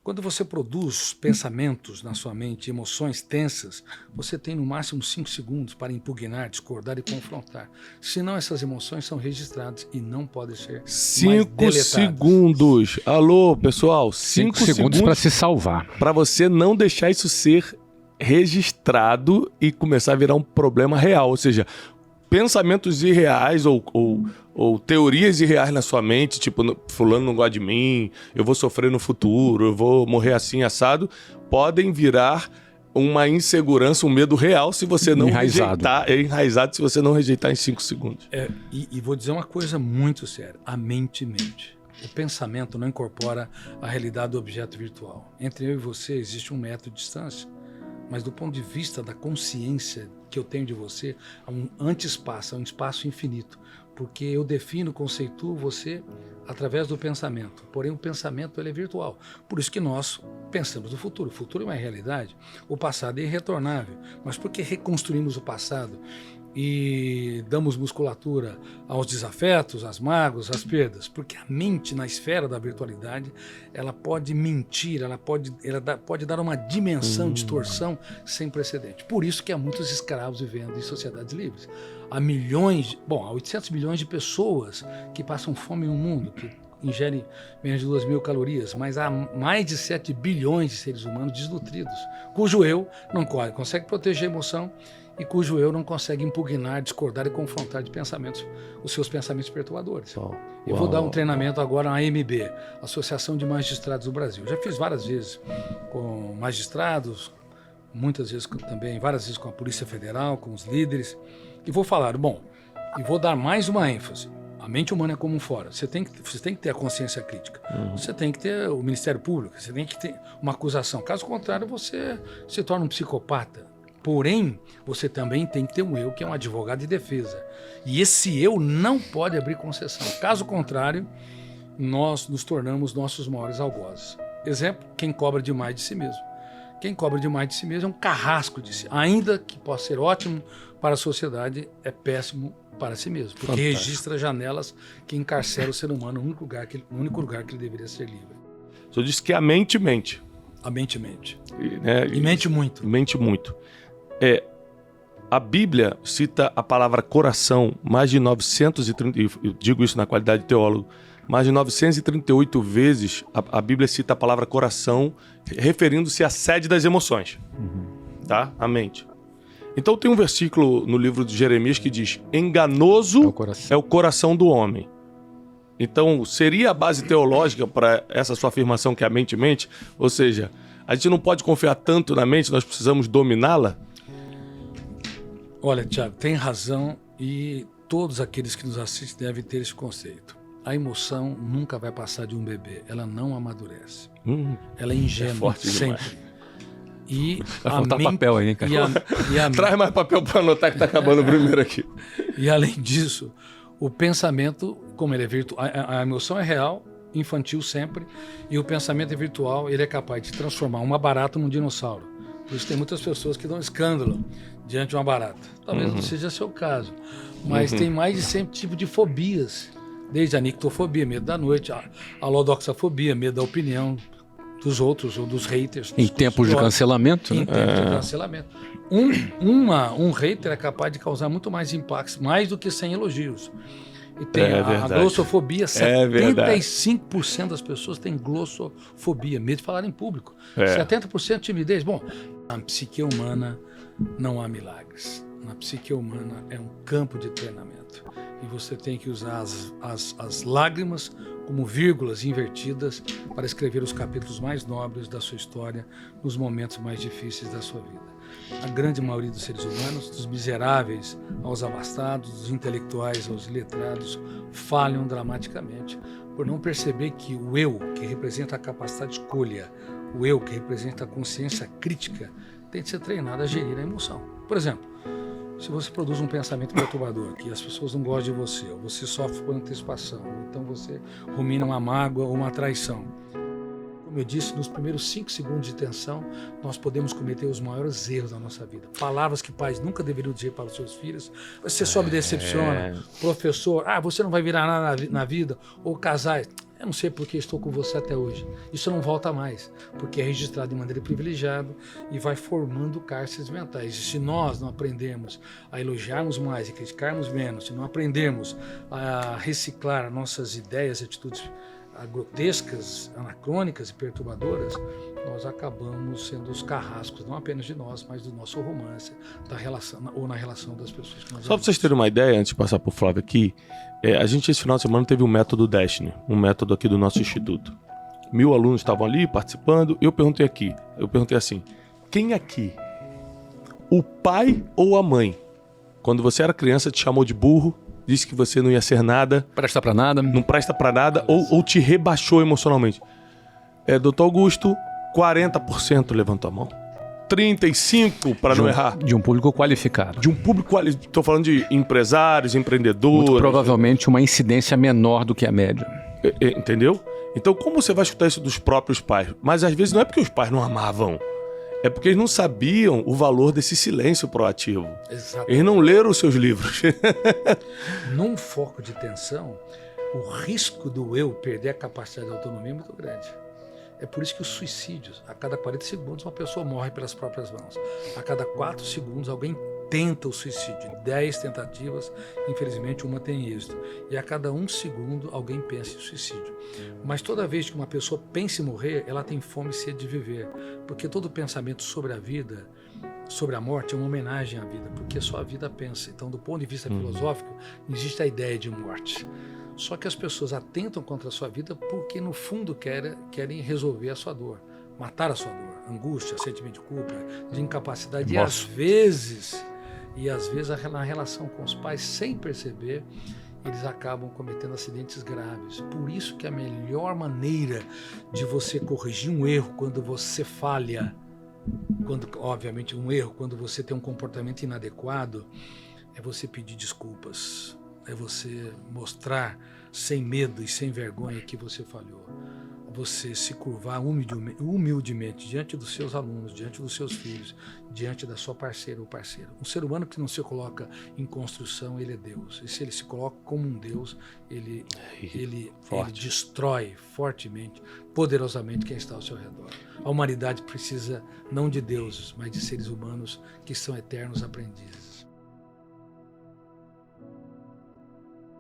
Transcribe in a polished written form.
Quando você produz pensamentos na sua mente, emoções tensas, você tem no máximo 5 segundos para impugnar, discordar e confrontar. Senão essas emoções são registradas e não podem ser mais 5 segundos. Alô, pessoal, 5 segundos para se salvar. Para você não deixar isso ser registrado e começar a virar um problema real. Ou seja, pensamentos irreais ou teorias irreais na sua mente, tipo, fulano não gosta de mim, eu vou sofrer no futuro, eu vou morrer assim, assado, podem virar uma insegurança, um medo real se você não rejeitar. É enraizado se você não rejeitar em 5 segundos. E vou dizer uma coisa muito séria. A mente mente. O pensamento não incorpora a realidade do objeto virtual. Entre eu e você existe 1 metro de distância. Mas do ponto de vista da consciência que eu tenho de você, há um anti-espaço, há um espaço infinito. Porque eu defino, conceituo você através do pensamento. Porém, o pensamento ele é virtual. Por isso que nós pensamos no futuro. O futuro é uma realidade. O passado é irretornável. Mas por que reconstruímos o passado e damos musculatura aos desafetos, às mágoas, às perdas? Porque a mente, na esfera da virtualidade, ela pode mentir, ela pode dar uma dimensão, distorção sem precedente. Por isso que há muitos escravos vivendo em sociedades livres. Há 800 milhões de pessoas que passam fome no mundo, que ingerem menos de 2.000 calorias, mas há mais de 7 bilhões de seres humanos desnutridos, cujo eu não consegue proteger a emoção e cujo eu não consegue impugnar, discordar e confrontar de pensamentos, os seus pensamentos perturbadores. Eu vou dar um treinamento agora na AMB, Associação de Magistrados do Brasil. Já fiz várias vezes com magistrados, muitas vezes também, várias vezes com a Polícia Federal, com os líderes, e vou falar, e vou dar mais uma ênfase. A mente humana é como um fora. Você tem que ter a consciência crítica. Você tem que ter o Ministério Público, você tem que ter uma acusação. Caso contrário, você se torna um psicopata. Porém, você também tem que ter um eu, que é um advogado de defesa. E esse eu não pode abrir concessão. Caso contrário, nós nos tornamos nossos maiores algozes. Exemplo, quem cobra demais de si mesmo. Quem cobra demais de si mesmo é um carrasco de si. Ainda que possa ser ótimo para a sociedade, é péssimo para si mesmo. Porque registra janelas que encarceram o ser humano no único lugar que ele deveria ser livre. O senhor disse que a mente mente. A mente mente. E mente muito. Mente muito. A Bíblia cita a palavra coração mais de 930, eu digo isso na qualidade de teólogo, mais de 938 vezes a Bíblia cita a palavra coração, referindo-se à sede das emoções, tá? A mente. Então tem um versículo no livro de Jeremias que diz: enganoso é o coração do homem. Então seria a base teológica para essa sua afirmação que a mente mente? Ou seja, a gente não pode confiar tanto na mente, nós precisamos dominá-la? Olha, Tiago, tem razão e todos aqueles que nos assistem devem ter esse conceito. A emoção nunca vai passar de um bebê, ela não amadurece. Ela é ingênua sempre. E vai faltar papel aí, hein, cara? Traz mais papel para anotar que está acabando o primeiro aqui. E além disso, o pensamento, como ele é virtual, a emoção é real, infantil sempre, e o pensamento é virtual, ele é capaz de transformar uma barata num dinossauro. Por isso tem muitas pessoas que dão escândalo diante de uma barata. Talvez não seja seu caso, mas tem mais de 100 tipos de fobias, desde a nictofobia, medo da noite, a lodoxafobia, medo da opinião dos outros ou dos haters. Em tempos de cancelamento, né? Em tempos de cancelamento. Um hater é capaz de causar muito mais impactos, mais do que 100 elogios. E tem a glossofobia, 75% das pessoas têm glossofobia, medo de falar em público. 70% timidez. Bom, na psique humana não há milagres. Na psique humana é um campo de treinamento. E você tem que usar as lágrimas como vírgulas invertidas para escrever os capítulos mais nobres da sua história nos momentos mais difíceis da sua vida. A grande maioria dos seres humanos, dos miseráveis aos abastados, dos intelectuais aos iletrados, falham dramaticamente por não perceber que o eu, que representa a capacidade de escolha, o eu, que representa a consciência crítica, tem de ser treinado a gerir a emoção. Por exemplo, se você produz um pensamento perturbador, que as pessoas não gostam de você, ou você sofre por antecipação, ou então você rumina uma mágoa ou uma traição. Como eu disse, nos primeiros 5 segundos de tensão, nós podemos cometer os maiores erros da nossa vida. Palavras que pais nunca deveriam dizer para os seus filhos. Você só me decepciona. Professor, você não vai virar nada na vida. Ou casais, Eu não sei porque estou com você até hoje. Isso não volta mais, porque é registrado de maneira privilegiada e vai formando cárceres mentais. E se nós não aprendemos a elogiarmos mais e criticarmos menos, se não aprendemos a reciclar nossas ideias e atitudes grotescas, anacrônicas e perturbadoras, nós acabamos sendo os carrascos, não apenas de nós, mas do nosso romance, da relação, ou na relação das pessoas que nós Só para vocês terem uma ideia, antes de passar para o Flávio aqui, a gente esse final de semana teve um método Destiny, um método aqui do nosso instituto. 1000 alunos estavam ali participando, eu perguntei assim, quem aqui, o pai ou a mãe, quando você era criança te chamou de burro, disse que você não ia ser nada, Presta pra nada. não presta para nada, ou te rebaixou emocionalmente? Doutor Augusto, 40% levantou a mão. 35% para não errar. De um público qualificado. De um público qualificado. Estou falando de empresários, empreendedores. Muito provavelmente uma incidência menor do que a média. Entendeu? Então, como você vai escutar isso dos próprios pais? Mas às vezes não é porque os pais não amavam. É porque eles não sabiam o valor desse silêncio proativo. Exatamente. Eles não leram os seus livros. Num foco de tensão, o risco do eu perder a capacidade de autonomia é muito grande. É por isso que os suicídios, a cada 40 segundos uma pessoa morre pelas próprias mãos. A cada 4 segundos alguém tenta o suicídio. 10 tentativas, infelizmente uma tem êxito. E a cada 1 segundo alguém pensa em suicídio. Mas toda vez que uma pessoa pensa em morrer, ela tem fome e sede de viver. Porque todo pensamento sobre a vida, sobre a morte, é uma homenagem à vida. Porque só a vida pensa. Então, do ponto de vista filosófico, existe a ideia de morte. Só que as pessoas atentam contra a sua vida porque, no fundo, querem resolver a sua dor. Matar a sua dor. Angústia, sentimento de culpa, de incapacidade. Nossa. E às vezes na relação com os pais, sem perceber, eles acabam cometendo acidentes graves. Por isso que a melhor maneira de você corrigir um erro quando você falha, obviamente um erro, quando você tem um comportamento inadequado, é você pedir desculpas. É você mostrar sem medo e sem vergonha que você falhou. Você se curvar humildemente diante dos seus alunos, diante dos seus filhos, diante da sua parceira ou parceiro. Um ser humano que não se coloca em construção, ele é Deus. E se ele se coloca como um Deus, ele destrói fortemente, poderosamente quem está ao seu redor. A humanidade precisa não de deuses, mas de seres humanos que são eternos aprendizes.